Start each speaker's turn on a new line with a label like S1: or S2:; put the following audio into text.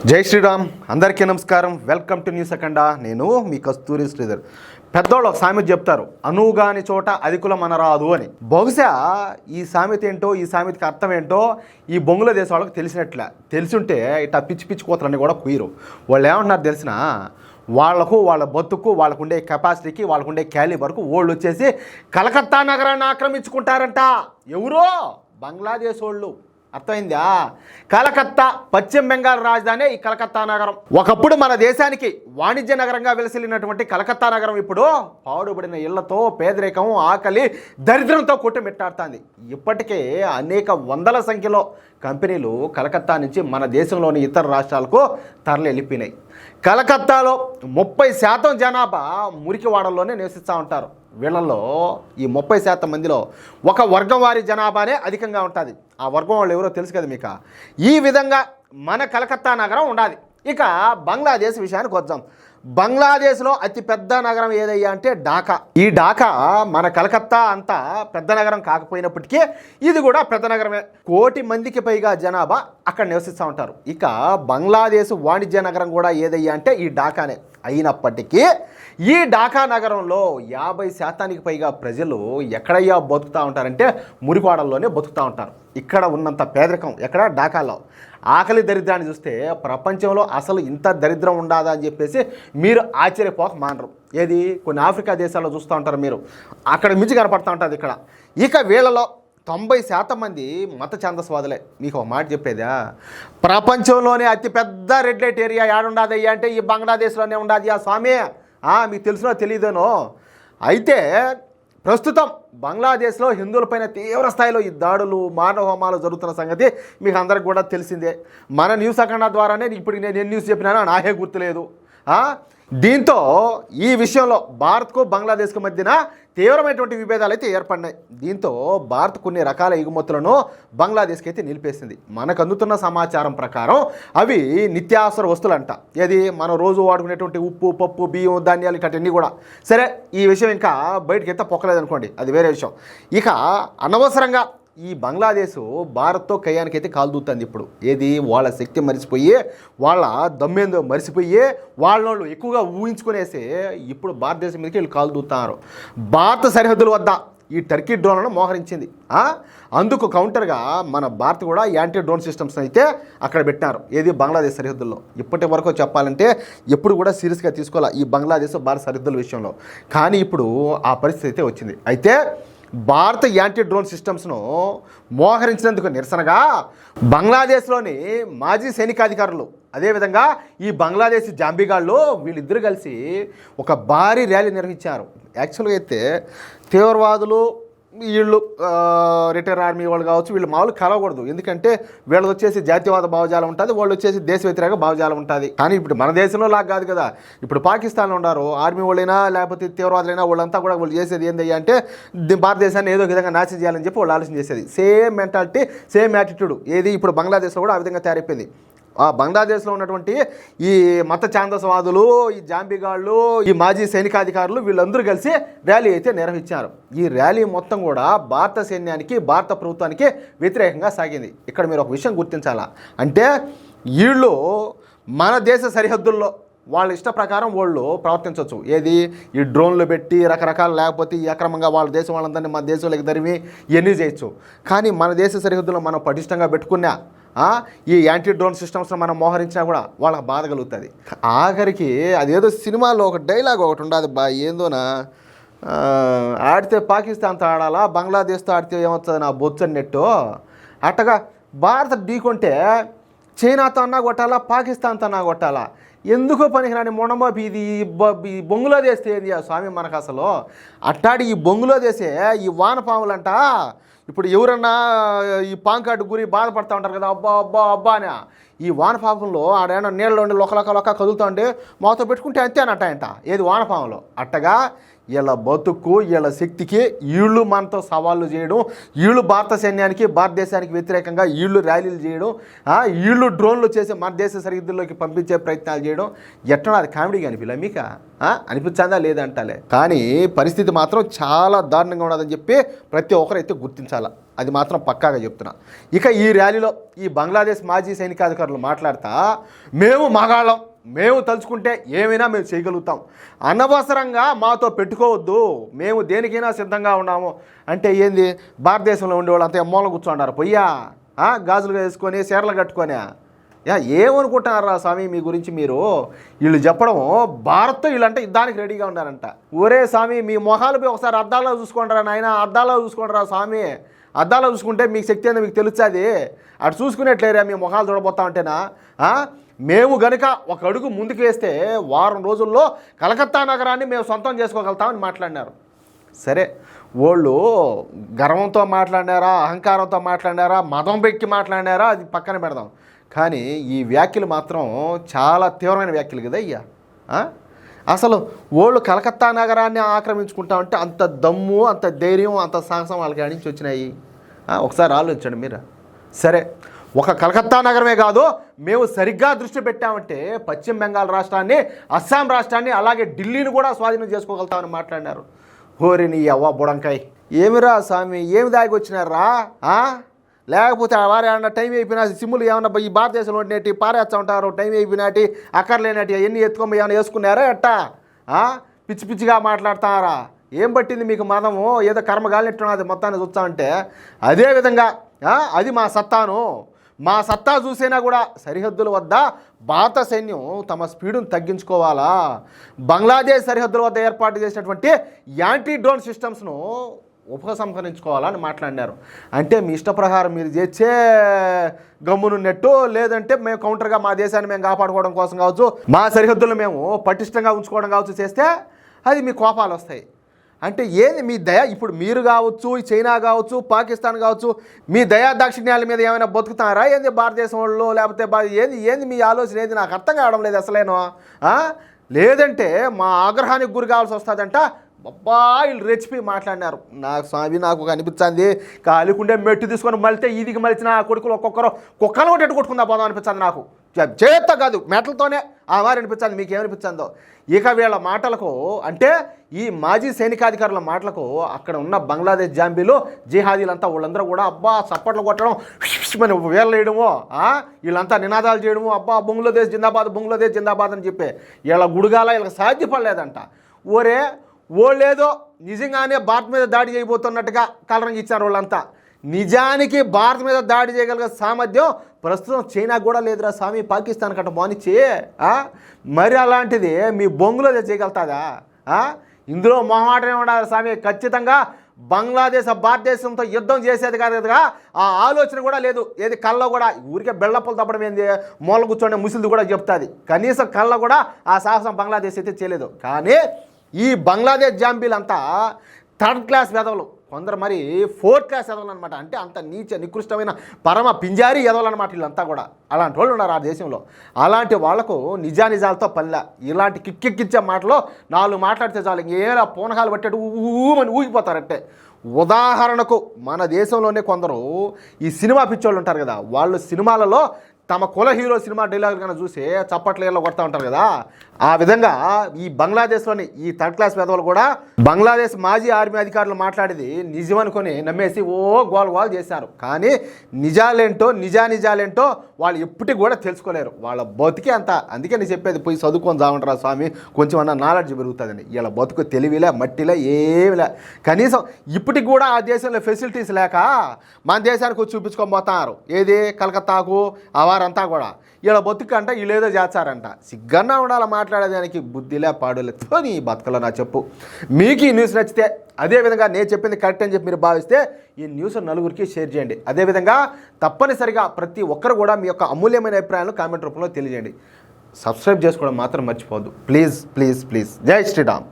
S1: జై శ్రీరామ్. అందరికీ నమస్కారం. Welcome to news Akhanda. నేను మీ కస్తూరి శ్రీధర్. పెద్దోళ్ళు ఒక సామెత చెప్తారు, అనువుగాని చోట అధికులం అనరాదు అని. బహుశా ఈ సామెత ఏంటో, ఈ సామెతకి అర్థం ఏంటో ఈ బొంగుల దేశం వాళ్ళకి తెలిసినట్లే. తెలిసింటే ఇట్లా పిచ్చి పిచ్చి కోతలన్నీ కూడా కుయ్యరు. వాళ్ళు ఏమంటున్నారు తెలిసిన, వాళ్లకు వాళ్ళ బతుకు, వాళ్ళకుండే కెపాసిటీకి, వాళ్ళకుండే క్యాలిబర్కు వాళ్ళు వచ్చేసి కలకత్తా నగరాన్ని ఆక్రమించుకుంటారంట. ఎవరో బంగ్లాదేశ్ వాళ్ళు. అర్థమైందా? కలకత్తా, పశ్చిమ బెంగాల్ రాజధాని ఈ కలకత్తా నగరం. ఒకప్పుడు మన దేశానికి వాణిజ్య నగరంగా వెలసిల్లినటువంటి కలకత్తా నగరం ఇప్పుడు పాడుబడిన ఇళ్లతో, పేదరికం, ఆకలి, దరిద్రంతో కొట్టుమిట్టాడుతుంది. ఇప్పటికే అనేక వందల సంఖ్యలో కంపెనీలు కలకత్తా నుంచి మన దేశంలోని ఇతర రాష్ట్రాలకు తరలి వెళ్ళిపోయినాయి. కలకత్తాలో 30% జనాభా మురికివాడల్లోనే నివసిస్తూ ఉంటారు. వీళ్ళల్లో ఈ 30% మందిలో ఒక వర్గం వారి జనాభానే అధికంగా ఉంటుంది. ఆ వర్గం వాళ్ళు ఎవరో తెలుసు కదా మీకు. ఈ విధంగా మన కలకత్తా నగరం ఉండాలి. ఇక బంగ్లాదేశ్ విషయానికి వద్దాం. బంగ్లాదేశ్లో అతిపెద్ద నగరం ఏదయ్యా అంటే ఢాకా. ఈ ఢాకా మన కలకత్తా అంతా పెద్ద నగరం కాకపోయినప్పటికీ ఇది కూడా పెద్ద నగరమే. 1 కోటి మందికి పైగా జనాభా అక్కడ నివసిస్తూ ఉంటారు. ఇక బంగ్లాదేశ్ వాణిజ్య నగరం కూడా ఏదయ్యా అంటే ఈ ఢాకానే. అయినప్పటికీ ఈ ఢాకా నగరంలో 50% పైగా ప్రజలు ఎక్కడయ్యా బతుకుతూ ఉంటారంటే మురికివాడల్లోనే బతుకుతూ ఉంటారు. ఇక్కడ ఉన్నంత పేదరికం ఎక్కడ? ఢాకాలో. ఆకలి దరిద్రాన్ని చూస్తే ప్రపంచంలో అసలు ఇంత దరిద్రం ఉండదా అని చెప్పేసి మీరు ఆశ్చర్యపోక మానరు. ఏది కొన్ని ఆఫ్రికా దేశాల్లో చూస్తూ ఉంటారు మీరు, అక్కడ మించి కనపడుతూ ఉంటుంది ఇక్కడ. ఇక వీళ్ళలో 90% మంది మత ఛాందస్వాదులే. మీకు ఒక మాట చెప్పేదా, ప్రపంచంలోనే అతిపెద్ద రెడ్ లైట్ ఏరియా ఏడుండదయ్యా అంటే ఈ బంగ్లాదేశ్లోనే ఉండదు ఆ స్వామి. మీకు తెలిసినో తెలియదేనో. అయితే ప్రస్తుతం బంగ్లాదేశ్లో హిందువులపైన తీవ్ర స్థాయిలో ఈ దాడులు, మానవ హోమాలు జరుగుతున్న సంగతి మీకు అందరికి కూడా తెలిసిందే. మన న్యూస్ అఖండా ద్వారానే ఇప్పుడు నేను న్యూస్ చెప్పినానో నాకే గుర్తులేదు. దీంతో ఈ విషయంలో భారత్కు బంగ్లాదేశ్కు మధ్యన తీవ్రమైనటువంటి విభేదాలు అయితే ఏర్పడినాయి. దీంతో భారత్ కొన్ని రకాల ఎగుమతులను బంగ్లాదేశ్కి అయితే నిలిపేసింది. మనకు అందుతున్న సమాచారం ప్రకారం అవి నిత్యావసర వస్తువులంట. ఏది మనం రోజు వాడుకునేటువంటి ఉప్పు, పప్పు, బియ్యం, ధాన్యాలు ఇటన్నీ కూడా. సరే, ఈ విషయం ఇంకా బయటకి అయితే పొక్కలేదనుకోండి, అది వేరే విషయం. ఇక అనవసరంగా ఈ బంగ్లాదేశ్ భారత్తో కయ్యానికైతే కాలుదూతుంది ఇప్పుడు. ఏది వాళ్ళ శక్తి మరిచిపోయి, వాళ్ళ దమ్మేందో మరిచిపోయి, వాళ్ళను ఎక్కువగా ఊహించుకునేసి ఇప్పుడు భారతదేశం మీదకి వీళ్ళు కాలుదూతున్నారు. భారత సరిహద్దుల వద్ద ఈ టర్కీ డ్రోన్లను మోహరించింది. అందుకు కౌంటర్గా మన భారత్ కూడా యాంటీ డ్రోన్ సిస్టమ్స్ అయితే అక్కడ పెట్టినారు. ఏది బంగ్లాదేశ్ సరిహద్దుల్లో. ఇప్పటి వరకు చెప్పాలంటే ఎప్పుడు కూడా సీరియస్గా తీసుకోవాలి ఈ బంగ్లాదేశ్ భారత సరిహద్దుల విషయంలో. కానీ ఇప్పుడు ఆ పరిస్థితి అయితే వచ్చింది. అయితే భారత యాంటీ డ్రోన్ సిస్టమ్స్ను మోహరించినందుకు నిరసనగా బంగ్లాదేశ్లోని మాజీ సైనికాధికారులు, అదేవిధంగా ఈ బంగ్లాదేశ్ జాంబీగాళ్ళు వీళ్ళిద్దరూ కలిసి ఒక భారీ ర్యాలీ నిర్వహించారు. యాక్చువల్గా అయితే తీవ్రవాదులు, వీళ్ళు రిటైర్ ఆర్మీ వాళ్ళు కావచ్చు, వీళ్ళు మామూలు కలవకూడదు. ఎందుకంటే వీళ్ళది వచ్చేసి జాతీయవాద భావజాలం ఉంటుంది, వాళ్ళు వచ్చేసి దేశ వ్యతిరేక భావజాలం ఉంటుంది. కానీ ఇప్పుడు మన దేశంలో లాగా కాదు కదా. ఇప్పుడు పాకిస్తాన్లో ఉన్నారు ఆర్మీ వాళ్ళైనా లేకపోతే తీవ్రవాదులైనా, వాళ్ళంతా కూడా వాళ్ళు చేసేది ఏందయ్యా అంటే భారతదేశాన్ని ఏదో విధంగా నాశనం చేయాలని చెప్పి వాళ్ళు ఆలోచన చేసేది. సేమ్ మెంటాలిటీ, సేమ్ యాటిట్యూడ్ ఏది ఇప్పుడు బంగ్లాదేశ్లో కూడా ఆ విధంగా తయారైపోయింది. ఆ బంగ్లాదేశ్లో ఉన్నటువంటి ఈ మత ఛాందసవాదులు, ఈ జాంబీగాళ్ళు, ఈ మాజీ సైనికాధికారులు వీళ్ళందరూ కలిసి ర్యాలీ అయితే నిర్వహించారు. ఈ ర్యాలీ మొత్తం కూడా భారత సైన్యానికి, భారత ప్రభుత్వానికి వ్యతిరేకంగా సాగింది. ఇక్కడ మీరు ఒక విషయం గుర్తించాలా అంటే, వీళ్ళు మన దేశ సరిహద్దుల్లో వాళ్ళ ఇష్ట ప్రకారం వాళ్ళు ప్రవర్తించవచ్చు. ఏది ఈ డ్రోన్లు పెట్టి రకరకాలు, లేకపోతే ఈ అక్రమంగా వాళ్ళ దేశం వాళ్ళందరినీ మన దేశంలోకి తరిమి ఇవన్నీ చేయొచ్చు. కానీ మన దేశ సరిహద్దులో మనం పటిష్టంగా పెట్టుకున్నా ఈ యాంటీ డ్రోన్ సిస్టమ్స్ని మనం మోహరించినా కూడా వాళ్ళకి బాధ కలుగుతుంది. ఆఖరికి అదేదో సినిమాలో ఒక డైలాగ్ ఒకటి ఉండదు బా, ఏందోనా, ఆడితే పాకిస్తాన్తో ఆడాలా, బంగ్లాదేశ్తో ఆడితే ఏమవుతుంది నా బొచ్చన్నట్టు. అట్టగా భారత్ ఢీకొంటే చైనాతో అన్నా కొట్టాలా, పాకిస్తాన్తో అన్నా కొట్టాలా. ఎందుకో పనికిరాని మొండబాబు ఇది ఈ బొంగులో చేస్తే ఏంది స్వామి మనకు అసలు. అట్టాడి ఈ బొంగులో చేసే ఈ వానపాములంట. ఇప్పుడు ఎవరన్నా ఈ పాంకాటు గురి బాధపడుతూ ఉంటారు కదా, అబ్బా అబ్బా అబ్బా అని. ఈ వానపాములో ఆడైనా నీళ్ళలో లొక్క కదులుతూ ఉంటే మాతో పెట్టుకుంటే అంతేనట్టాయంట. ఏది వానపాములో. అట్టగా వీళ్ళ బతుకు, వీళ్ళ శక్తికి వీళ్ళు మనతో సవాళ్ళు చేయడం, వీళ్ళు భారత సైన్యానికి, భారతదేశానికి వ్యతిరేకంగా వీళ్ళు ర్యాలీలు చేయడం, వీళ్ళు డ్రోన్లు చేసి మన దేశ సరిహద్దుల్లోకి పంపించే ప్రయత్నాలు చేయడం, ఎట్లా అది కామెడీగా అనిపిలే మీకు? అనిపించిందా లేదంటాలే. కానీ పరిస్థితి మాత్రం చాలా దారుణంగా ఉన్నదని చెప్పి ప్రతి ఒక్కరైతే గుర్తించాలి. అది మాత్రం పక్కాగా చెప్తున్నా. ఇక ఈ ర్యాలీలో ఈ బంగ్లాదేశ్ మాజీ సైనికాధికారులు మాట్లాడుతా, మేము మగాళ్ళం, మేము తలుచుకుంటే ఏమైనా మేము చేయగలుగుతాం, అనవసరంగా మాతో పెట్టుకోవద్దు, మేము దేనికైనా సిద్ధంగా ఉన్నాము అంటే ఏంది? భారతదేశంలో ఉండేవాళ్ళు అంతా మూల కూర్చోండారు పొయ్యా, గాజులు వేసుకొని చీరలు కట్టుకొని ఏమనుకుంటున్నారా స్వామి మీ గురించి మీరు? వీళ్ళు చెప్పడం భారత్తో వీళ్ళంటే యుద్ధానికి రెడీగా ఉన్నారంట. ఒరే స్వామి, మీ మొహాలపై ఒకసారి అద్దాలో చూసుకుంటారా నాయన, అద్దాలో చూసుకుంటారా స్వామి? అద్దాలో చూసుకుంటే మీకు శక్తి ఏందో మీకు తెలుస్తుంది. అటు చూసుకునేట్లేరా మీ మొహాలు చూడబోతా ఉంటేనా? మేము గనుక ఒక అడుగు ముందుకు వేస్తే వారం రోజుల్లో కలకత్తా నగరాన్ని మేము సొంతం చేసుకోగలుగుతామని మాట్లాడినారు. సరే, వాళ్ళు గర్వంతో మాట్లాడినారా, అహంకారంతో మాట్లాడినారా, మతం పెక్కి మాట్లాడినారా, అది పక్కన పెడదాం. కానీ ఈ వ్యాఖ్యలు మాత్రం చాలా తీవ్రమైన వ్యాఖ్యలు కదా అయ్యా. అసలు వాళ్ళు కలకత్తా నగరాన్ని ఆక్రమించుకుంటామంటే అంత దమ్ము, అంత ధైర్యం, అంత సాహసం వాళ్ళకి నుంచి వచ్చినాయి. ఒకసారి ఆలోచించండి మీరు. సరే, ఒక కలకత్తా నగరమే కాదు, మేము సరిగ్గా దృష్టి పెట్టామంటే పశ్చిమ బెంగాల్ రాష్ట్రాన్ని, అస్సాం రాష్ట్రాన్ని, అలాగే ఢిల్లీని కూడా స్వాధీనం చేసుకోగలుగుతామని మాట్లాడినారు. ఓరి నీ అవ్వ బుడంకాయ్, ఏమిరా స్వామి, ఏమి దాగి వచ్చినారా? లేకపోతే వారు ఏమన్నా టైం అయిపోయినా సిమ్ములు ఏమన్నా ఈ భారతదేశంలో ఉండేటి పారేస్తూ ఉంటారు, టైం అయిపోయినటి అక్కర్లేనటి అవన్నీ ఎత్తుకొని ఏమైనా వేసుకున్నారా ఎట్టా? పిచ్చి పిచ్చిగా మాట్లాడతారా? ఏం పట్టింది మీకు మదము? ఏదో కర్మగాలినట్టున్నది మొత్తాన్ని చూస్తామంటే. అదేవిధంగా అది మా సత్తాను, మా సత్తా చూసైనా కూడా సరిహద్దుల వద్ద భారత సైన్యం తమ స్పీడును తగ్గించుకోవాలా, బంగ్లాదేశ్ సరిహద్దుల వద్ద ఏర్పాటు చేసినటువంటి యాంటీ డ్రోన్ సిస్టమ్స్ను ఉపసంహరించుకోవాలని మాట్లాడినారు. అంటే మీ ఇష్ట ప్రకారం మీరు చేసే గమ్మునున్నట్టు, లేదంటే మేము కౌంటర్గా మా దేశాన్ని మేము కాపాడుకోవడం కోసం కావచ్చు, మా సరిహద్దులను మేము పటిష్టంగా ఉంచుకోవడం కావచ్చు చేస్తే అది మీ కోపాలు వస్తాయి. అంటే ఏంది మీ దయ? ఇప్పుడు మీరు కావచ్చు, చైనా కావచ్చు, పాకిస్తాన్ కావచ్చు, మీ దయా దాక్షిణ్యాల మీద ఏమైనా బతుకుతారా ఏంది భారతదేశం వాళ్ళు? లేకపోతే ఏంది మీ ఆలోచన? ఏంది నాకు అర్థం కావడం లేదు అసలేనో. లేదంటే మా ఆగ్రహానికి గురి కావాల్సి వస్తుందంట. అబ్బా, వీళ్ళు రెచ్చిపోయి మాట్లాడినారు. నాకు స్వామి, నాకు అనిపించింది కాలికుండే మెట్టు తీసుకొని మలితే ఈదికి మలిచిన కొడుకులు ఒక్కొక్కరు కుక్కలు ఒకటి కొట్టుకుందా పోదాం అనిపించింది నాకు. చేత్తో కాదు, మెటలతోనే ఆ వారు అనిపించింది. మీకేమనిపించిందో? ఇక వీళ్ళ మాటలకు, అంటే ఈ మాజీ సైనికాధికారుల మాటలకు అక్కడ ఉన్న బంగ్లాదేశ్ జాంబీలు, జిహాదీలంతా వాళ్ళందరూ కూడా అబ్బా చప్పట్లు కొట్టడం, అని వేళ్ళు వేయడము, వీళ్ళంతా నినాదాలు చేయడము, అబ్బా బంగ్లాదేశ్ జిందాబాద్, బంగ్లాదేశ్ జిందాబాద్ అని చెప్పి వీళ్ళ గుడిగాల వీళ్ళకి సాధ్యపడలేదంట. ఓరే, వాళ్ళేదో నిజంగానే భారత్ మీద దాడి చేయబోతున్నట్టుగా కలరంగి ఇచ్చారు వాళ్ళంతా. నిజానికి భారత్ మీద దాడి చేయగలిగే సామర్థ్యం ప్రస్తుతం చైనా కూడా లేదురా స్వామి, పాకిస్తాన్ కట్ట బానిచ్చి. మరి అలాంటిది మీ బొంగులో చేయగలుగుతుందా? ఇందులో మొహమాటమే ఉండాలి స్వామి. ఖచ్చితంగా బంగ్లాదేశ్ భారతదేశంతో యుద్ధం చేసేది కాదు కదా, ఆ ఆలోచన కూడా లేదు. ఏది కళ్ళలో కూడా ఊరికే బెళ్ళప్పలు తప్పడం ఏంది, మూల కూర్చొని ముసిలిది కూడా చెప్తుంది. కనీసం కళ్ళలో కూడా ఆ సాహసం బంగ్లాదేశ్ అయితే చేయలేదు. కానీ ఈ బంగ్లాదేశ్ జాంబీలంతా థర్డ్ క్లాస్ వెధవలు, కొందరు మరి ఫోర్త్ క్లాస్ ఎదవలు అనమాట. అంటే అంత నీచ నికృష్టమైన పరమ పింజారీ ఎదవలు అనమాట వీళ్ళంతా కూడా. అలాంటి వాళ్ళు ఉన్నారు ఆ దేశంలో. అలాంటి వాళ్లకు నిజానిజాలతో పల్లె, ఇలాంటి కిక్కిచ్చే మాటలో 4 మాట్లాడితే చాలు ఇంకేలా పూనకాలు పట్టేట్టు ఊమని ఊగిపోతారంటే. ఉదాహరణకు మన దేశంలోనే కొందరు ఈ సినిమా పిచ్చోళ్ళు ఉంటారు కదా, వాళ్ళు సినిమాలలో తమ కుల హీరో సినిమా డైలాగులు కన్నా చూసి చప్పట్లేళ్ళలో కొడతా ఉంటారు కదా, ఆ విధంగా ఈ బంగ్లాదేశ్లోని ఈ థర్డ్ క్లాస్ పెదవులు కూడా బంగ్లాదేశ్ మాజీ ఆర్మీ అధికారులు మాట్లాడేది నిజమనుకొని నమ్మేసి గోల్ చేశారు. కానీ నిజాలేంటో వాళ్ళు ఎప్పటికి కూడా తెలుసుకోలేరు. వాళ్ళ బతుకే అంత. అందుకే నేను చెప్పేది, పోయి చదువుకొని చావంటారా స్వామి, కొంచెం అన్న నాలెడ్జ్ పెరుగుతుందని. వీళ్ళ బతుకు తెలివిలే, మట్టిలే, ఏమిలే. కనీసం ఇప్పటికి కూడా ఆ దేశంలో ఫెసిలిటీస్ లేక మన దేశానికి వచ్చి చూపించుకొని పోతున్నారు. ఏది కలకత్తాకు వారంతా కూడా వీళ్ళ బతుకు అంట వీళ్ళేదో చేస్తారంట. సిగ్గన్నా ఉండాలి మాట్లాడేదానికి, బుద్ధిలే పాడులతో నీ బతుకలో నా చెప్పు. మీకు ఈ న్యూస్ నచ్చితే, అదేవిధంగా నేను చెప్పింది కరెక్ట్ అని చెప్పి మీరు భావిస్తే ఈ న్యూస్ నలుగురికి షేర్ చేయండి. అదేవిధంగా తప్పనిసరిగా ప్రతి ఒక్కరు కూడా మీ యొక్క అమూల్యమైన అభిప్రాయాలను కామెంట్ రూపంలో తెలియజేయండి. సబ్స్క్రైబ్ చేసుకోవడం మాత్రం మర్చిపోవద్దు. Please please please. జై శ్రీరామ్.